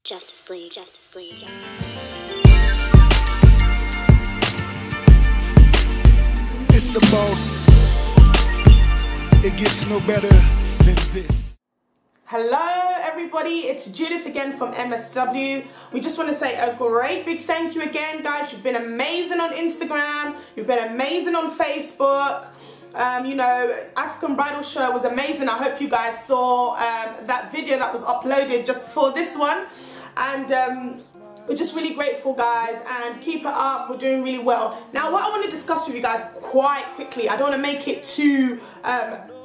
Justice League, Justice League, Justice League. It's the boss. It gets no better than this. Hello everybody, it's Judith again from MSW. We just want to say a great big thank you again, guys. You've been amazing on Instagram, you've been amazing on Facebook. You know, African Bridal Show was amazing. I hope you guys saw that video that was uploaded just before this one. And we're just really grateful, guys, and keep it up. We're doing really well. Now, what I want to discuss with you guys quite quickly, I don't want to make it too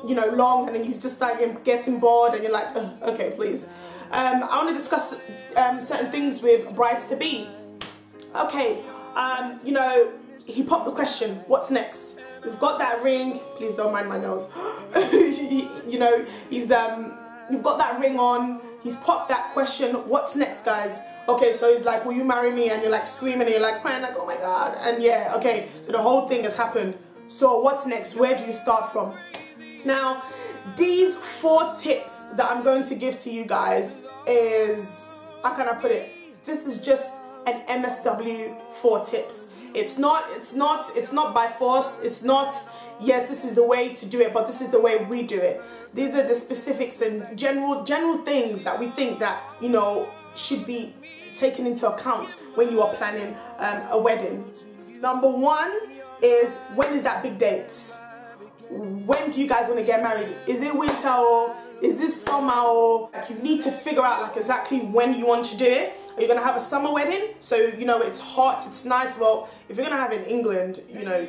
you know, long, and then you just start getting bored and you're like, okay, please. I want to discuss certain things with brides-to-be. Okay, you know, he popped the question, what's next? We've got that ring, please don't mind my nose. You know, you've got that ring on, he's popped that question, what's next, guys? Okay, so he's like, will you marry me? And you're like screaming and you're like crying like, oh my God. And yeah, okay, so the whole thing has happened. So what's next? Where do you start from? Now, these 4 tips that I'm going to give to you guys is, how can I put it? This is just an MSW 4 tips. It's not by force. It's not, yes, this is the way to do it, but this is the way we do it. These are the specifics and general things that we think that, you know, should be taken into account when you are planning a wedding. Number 1 is, when is that big date? When do you guys want to get married? Is it winter or is this summer? Or like, you need to figure out like exactly when you want to do it. Are you going to have a summer wedding? So, you know, it's hot, it's nice. Well, if you're going to have in England, you know,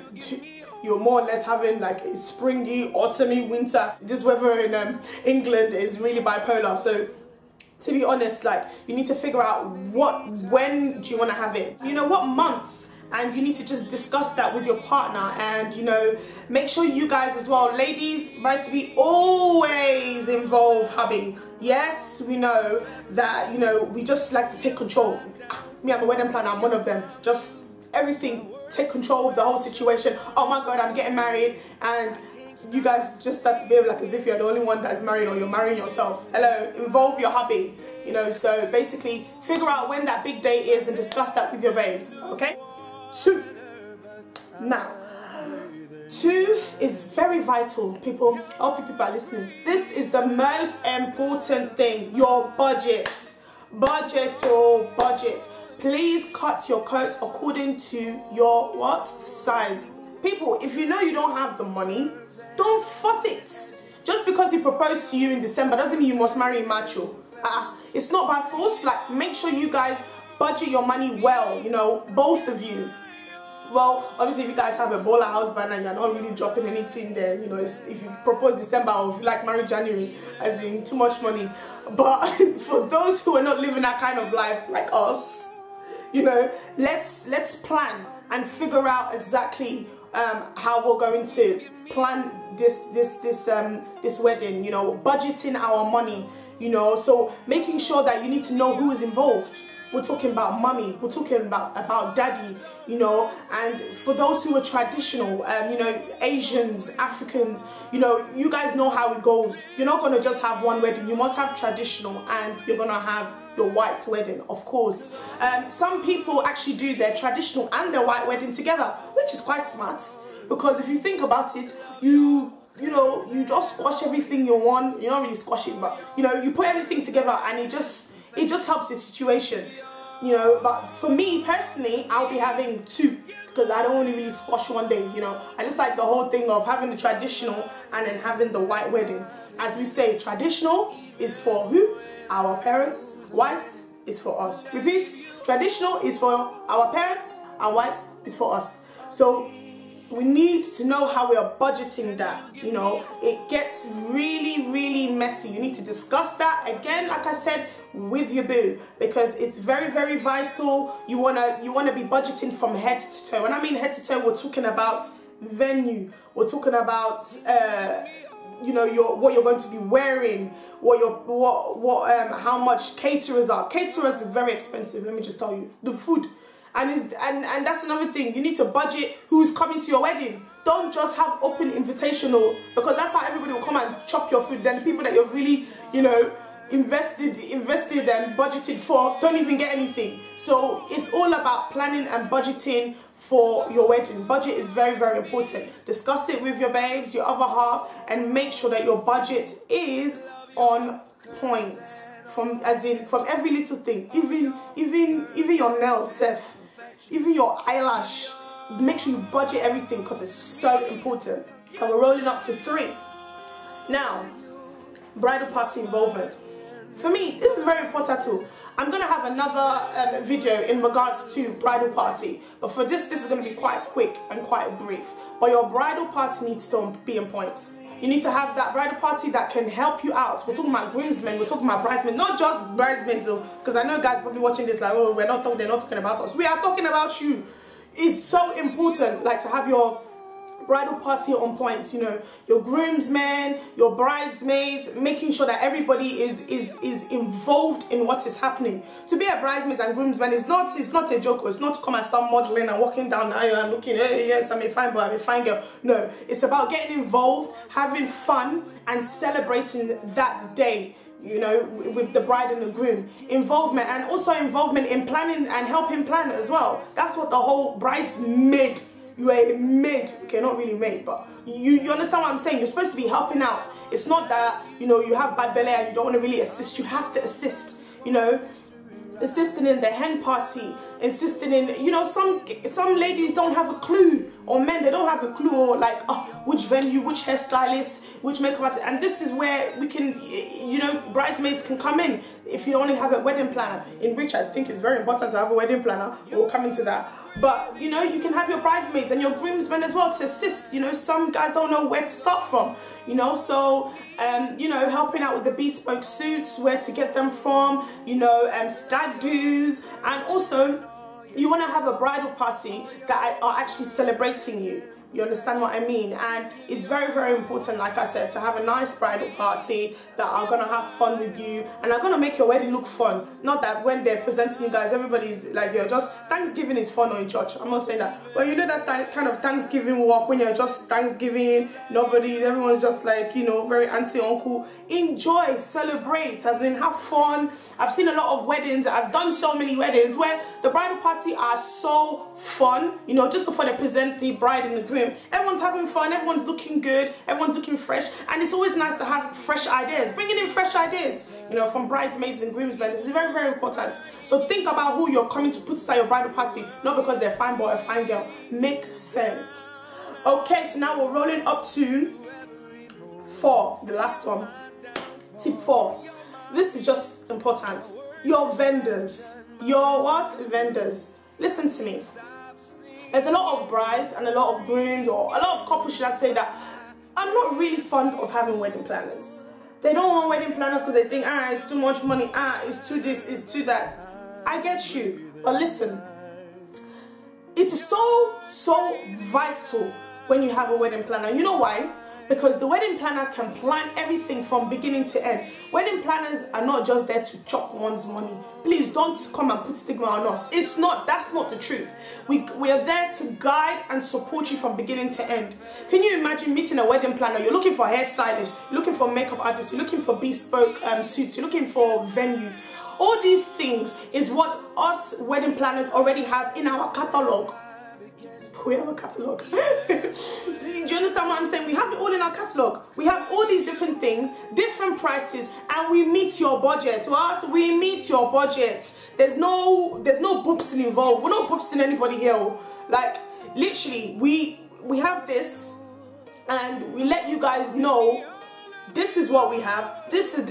you're more or less having like a springy, autumny, winter. This weather in England is really bipolar. So, to be honest, like, you need to figure out when do you want to have it? You know, what month? And you need to just discuss that with your partner, and, you know, make sure you guys as well, ladies, brides-to-be, always involve hubby. Yes, we know that, you know, we just like to take control. Me, I'm a wedding planner, I'm one of them. Just everything, take control of the whole situation. Oh my God, I'm getting married, and you guys just start to behave like as if you're the only one that's married, or you're marrying yourself. Hello, involve your hubby, you know. So basically, figure out when that big day is and discuss that with your babes, okay? 2. Now, 2 is very vital, people. I hope people are listening. This is the most important thing. Your budget. Budget or budget. Please cut your coat according to your what? Size. People, if you know you don't have the money, don't fuss it. Just because he proposed to you in December doesn't mean you must marry macho. It's not by force. Like, make sure you guys budget your money well, you know, both of you. Well, obviously, if you guys have a baller husband and you're not really dropping anything there, you know, if you propose December or if you like marry January, as in too much money. But for those who are not living that kind of life like us, you know, let's plan and figure out exactly how we're going to plan this wedding. You know, budgeting our money. You know, so making sure that you need to know who is involved. We're talking about mommy, we're talking about daddy, you know. And for those who are traditional, you know, Asians, Africans, you know, you guys know how it goes. You're not going to just have one wedding. You must have traditional, and you're going to have your white wedding, of course. Some people actually do their traditional and their white wedding together, which is quite smart, because if you think about it, you know, you just squash everything you want. You're not really squashing, but, you know, you put everything together and it just helps the situation, you know. But for me personally, I'll be having 2 because I don't want to really squash one day, you know. I just like the whole thing of having the traditional and then having the white wedding. As we say, traditional is for who? Our parents. White is for us. Repeat, traditional is for our parents and white is for us. So we need to know how we are budgeting that. You know, it gets really, really messy. You need to discuss that again, like I said, with your boo, because it's very, very vital. You wanna be budgeting from head to toe. When I mean head to toe, we're talking about venue. We're talking about you know, what you're going to be wearing, how much caterers are. Caterers are very expensive. Let me just tell you, the food. And that's another thing. You need to budget who's coming to your wedding. Don't just have open invitational, because that's how everybody will come and chop your food. Then the people that you're really, you know, invested and budgeted for don't even get anything. So it's all about planning and budgeting for your wedding. Budget is very, very important. Discuss it with your babes, your other half, and make sure that your budget is on point. From every little thing, even your nails, Seth, even your eyelash. Make sure you budget everything because it's so important. And we're rolling up to 3. Now, bridal party involvement. For me, this is very important too. I'm going to have another video in regards to bridal party. But for this is going to be quite quick and quite brief. But your bridal party needs to be on point. You need to have that bridal party that can help you out. We're talking about groomsmen, we're talking about bridesmaids, not just bridesmaids though. Because I know guys probably watching this like, oh, they're not talking about us. We are talking about you. It's so important, like, to have your bridal party on point, you know, your groomsmen, your bridesmaids, making sure that everybody is involved in what is happening. To be a bridesmaid and groomsman is not a joke. It's not to come and start modeling and walking down the aisle and looking, hey, yes, I'm a fine boy, I'm a fine girl. No, it's about getting involved, having fun, and celebrating that day, you know, with the bride and the groom. Involvement, and also involvement in planning and helping plan as well. That's what the whole bridesmaid, you are a maid, okay, not really maid, but you understand what I'm saying. You're supposed to be helping out. It's not that, you know, you have bad belly and you don't want to really assist. You have to assist, you know, assisting in the hen party, assisting in, you know, some ladies don't have a clue, or men, they don't have a clue, or like, oh, which venue, which hairstylist, which makeup artist. And this is where we can, you know, bridesmaids can come in. If you only have a wedding planner, in which I think it's very important to have a wedding planner, we'll come into that. But, you know, you can have your bridesmaids and your groomsmen as well to assist. You know, some guys don't know where to start from, you know, so, you know, helping out with the bespoke suits, where to get them from, you know, stag do's, and also you want to have a bridal party that are actually celebrating you. You understand what I mean? And it's very, very important, like I said, to have a nice bridal party that are going to have fun with you and are going to make your wedding look fun. Not that when they're presenting you guys, everybody's like, you're just, Thanksgiving is fun or in church. I'm not saying that. But you know that kind of Thanksgiving walk when you're just Thanksgiving, everyone's just like, you know, very auntie, uncle. Enjoy, celebrate, as in have fun. I've seen a lot of weddings, I've done so many weddings where the bridal party are so fun, you know, just before they present the bride and the groom. Everyone's having fun, everyone's looking good, everyone's looking fresh, and it's always nice to have fresh ideas, bringing in fresh ideas, you know, from bridesmaids and groomsmen. This is very, very important. So think about who you're coming to put aside your bridal party, not because they're fine boy or fine girl. Makes sense. Okay, so now we're rolling up to 4, the last one. Tip 4. This is just important. Your vendors. Your what? Vendors. Listen to me. There's a lot of brides and a lot of grooms, or a lot of couples, should I say, that are not really fond of having wedding planners. They don't want wedding planners because they think, it's too much money, it's too this, it's too that. I get you, but listen, it is so vital when you have a wedding planner. You know why? Because the wedding planner can plan everything from beginning to end. Wedding planners are not just there to chop one's money. Please don't come and put stigma on us. It's not, that's not the truth. We are there to guide and support you from beginning to end. Can you imagine meeting a wedding planner? You're looking for hairstylists, you're looking for makeup artists, you're looking for bespoke suits, you're looking for venues. All these things is what us wedding planners already have in our catalogue. We have a catalogue. Do you understand what I'm saying? We have it all in our catalogue. We have all these different things, different prices, and we meet your budget. What? We meet your budget. There's no boopsing involved. We're not boopsing anybody here. Like, literally, we have this, and we let you guys know this is what we have. This is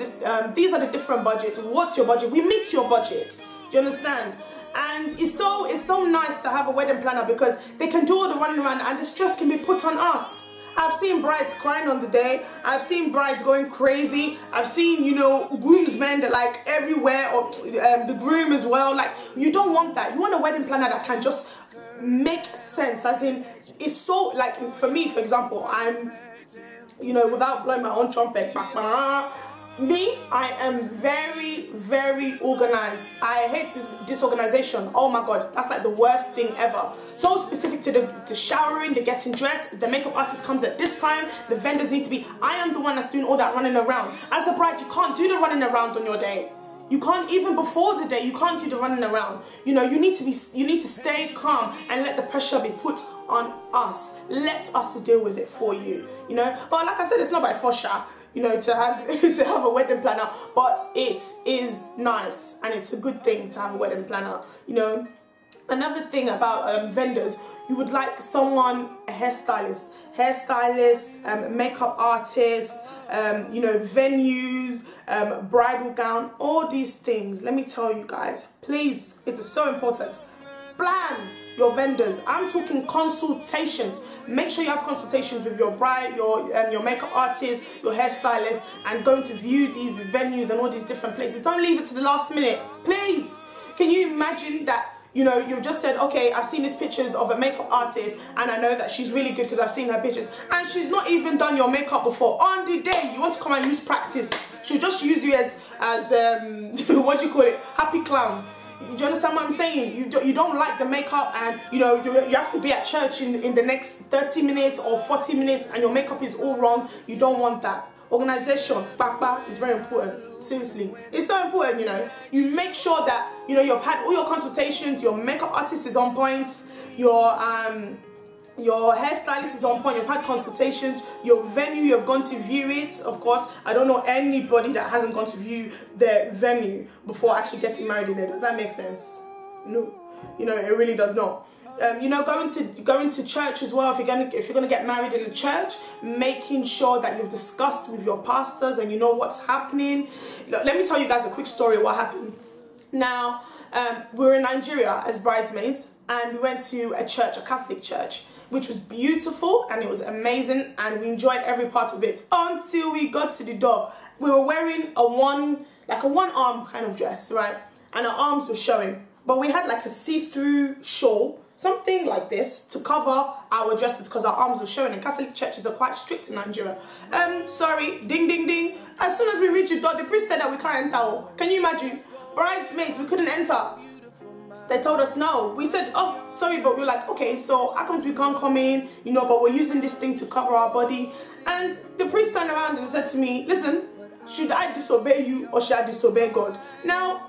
these are the different budgets. What's your budget? We meet your budget. Do you understand? And it's so nice to have a wedding planner because they can do all the running around and the stress can be put on us. I've seen brides crying on the day. I've seen brides going crazy. I've seen, you know, groomsmen that like everywhere, or the groom as well. Like, you don't want that. You want a wedding planner that can just make sense. As in, it's so, like, for me, for example, I'm, you know, without blowing my own trumpet, Me, I am very, very organized. I hate disorganization. Oh my god, that's like the worst thing ever. So specific to the showering, the getting dressed, the makeup artist comes at this time, the vendors need to be. I am the one that's doing all that running around. As a bride, you can't do the running around on your day. You can't, even before the day, you can't do the running around. You know, you need to stay calm and let the pressure be put on us. Let us deal with it for you. You know, but like I said, it's not by force, you know, to have a wedding planner, but it is nice and it's a good thing to have a wedding planner. You know, another thing about vendors, you would like someone, a hairstylist, makeup artist, you know, venues, bridal gown, all these things. Let me tell you guys, please, it is so important. Plan your vendors. I'm talking consultations. Make sure you have consultations with your bride, your makeup artist, your hairstylist, and going to view these venues and all these different places. Don't leave it to the last minute, please. Can you imagine that, you know, you've just said, okay, I've seen these pictures of a makeup artist and I know that she's really good because I've seen her pictures, and she's not even done your makeup before. On the day you want to come and use practice, she'll just use you as what do you call it, happy clown. Do you understand what I'm saying? You don't like the makeup, and you know you have to be at church in the next 30 minutes or 40 minutes and your makeup is all wrong. You don't want that. Organization, is very important. Seriously, it's so important. You know, you make sure that, you know, you've had all your consultations, your makeup artist is on point, your hairstylist is on point, you've had consultations, your venue, you've gone to view it. Of course, I don't know anybody that hasn't gone to view their venue before actually getting married in it. Does that make sense? No, you know, it really does not. You know, going to church as well. If you're gonna get married in a church, making sure that you've discussed with your pastors and you know what's happening. Look, let me tell you guys a quick story. What happened? Now, we were in Nigeria as bridesmaids, and we went to a church, a Catholic church, which was beautiful and it was amazing, and we enjoyed every part of it until we got to the door. We were wearing a one arm kind of dress, right? And our arms were showing, but we had like a see-through shawl, something like this, to cover our dresses because our arms were showing, and Catholic churches are quite strict in Nigeria. Sorry, ding ding ding. As soon as we reached the door, the priest said that we can't enter. Can you imagine? Bridesmaids, we couldn't enter. They told us no. We said, oh, sorry, but we're like, okay, so how come we can't come in, you know, but we're using this thing to cover our body. And the priest turned around and said to me, listen, should I disobey you or should I disobey God? Now,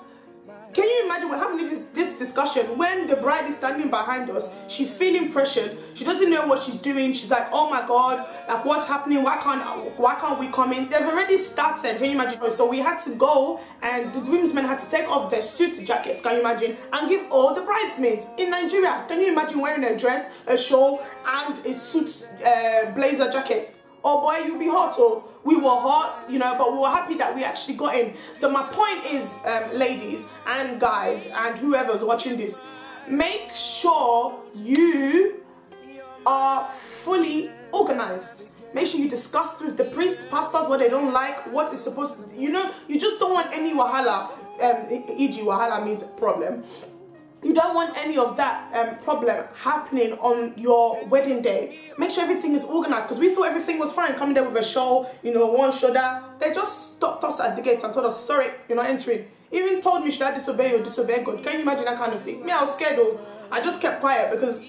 can you imagine we're having this discussion when the bride is standing behind us? She's feeling pressured. She doesn't know what she's doing. She's like, oh my God, like what's happening? Why can't we come in? They've already started. Can you imagine? So we had to go, and the groomsmen had to take off their suit jackets. Can you imagine? And give all the bridesmaids in Nigeria. Can you imagine wearing a dress, a shawl, and a suit blazer jacket? Oh boy, you'll be hot. So we were hot, you know, but we were happy that we actually got in. So my point is, ladies and guys and whoever's watching this, make sure you are fully organized. Make sure you discuss with the priest, pastors, what they don't like, what is supposed to, you know, you just don't want any wahala, e.g. wahala means problem. You don't want any of that problem happening on your wedding day. Make sure everything is organized, because we thought everything was fine coming there with a shawl, you know, one shoulder. They just stopped us at the gate and told us, sorry, you're not entering. Even told me, should I disobey you or disobey God? Can you imagine that kind of thing? Me, I was scared though. I just kept quiet because,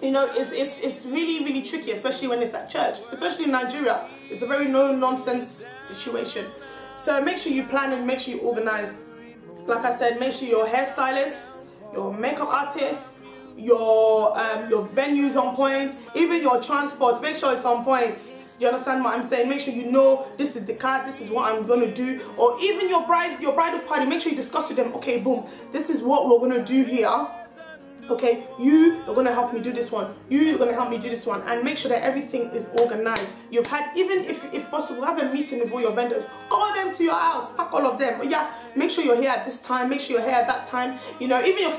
you know, it's really, really tricky, especially when it's at church, especially in Nigeria. It's a very no-nonsense situation. So make sure you plan and make sure you organize. Like I said, make sure your hairstylist, your makeup artist, your venues on point, even your transport, make sure it's on point. Do you understand what I'm saying? Make sure you know this is the card, this is what I'm gonna do. Or even your bridal party, make sure you discuss with them, okay, boom, this is what we're gonna do here. Okay, you're gonna help me do this one, you're gonna help me do this one, and make sure that everything is organized. You've had, even if possible, have a meeting with all your vendors, call them to your house, pack all of them. Yeah, make sure you're here at this time, make sure you're here at that time. You know, even your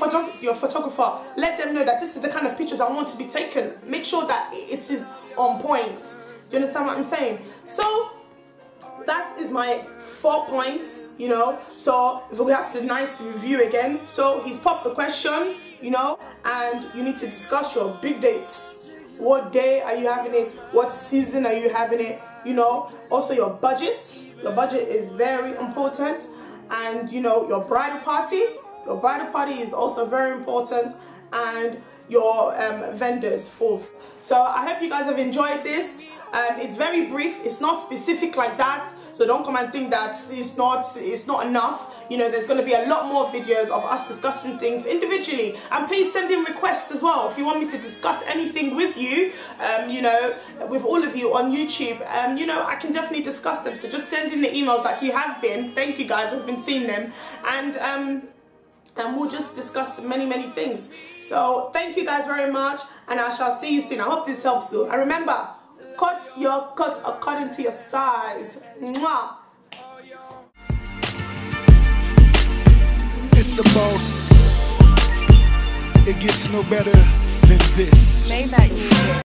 photographer, let them know that this is the kind of pictures I want to be taken. Make sure that it is on point. Do you understand what I'm saying? So that is my 4 points, you know. So if we have the nice review again, so he's popped the question, you know, and you need to discuss your big dates. What day are you having it? What season are you having it? You know, also your budget, Your budget is very important, and you know, your bridal party is also very important, and your vendors fourth. So I hope you guys have enjoyed this. It's very brief, it's not specific like that, so don't come and think that it's not enough. You know, there's going to be a lot more videos of us discussing things individually, and please send in requests as well if you want me to discuss anything with you, you know, with all of you on YouTube. You know, I can definitely discuss them, so just send in the emails like you have been. Thank you guys, I've been seeing them, and we'll just discuss many things. So thank you guys very much, and I shall see you soon. I hope this helps you. And remember, cut your cut according to your size. Mwah. It's the boss. It gets no better than this. Play that music.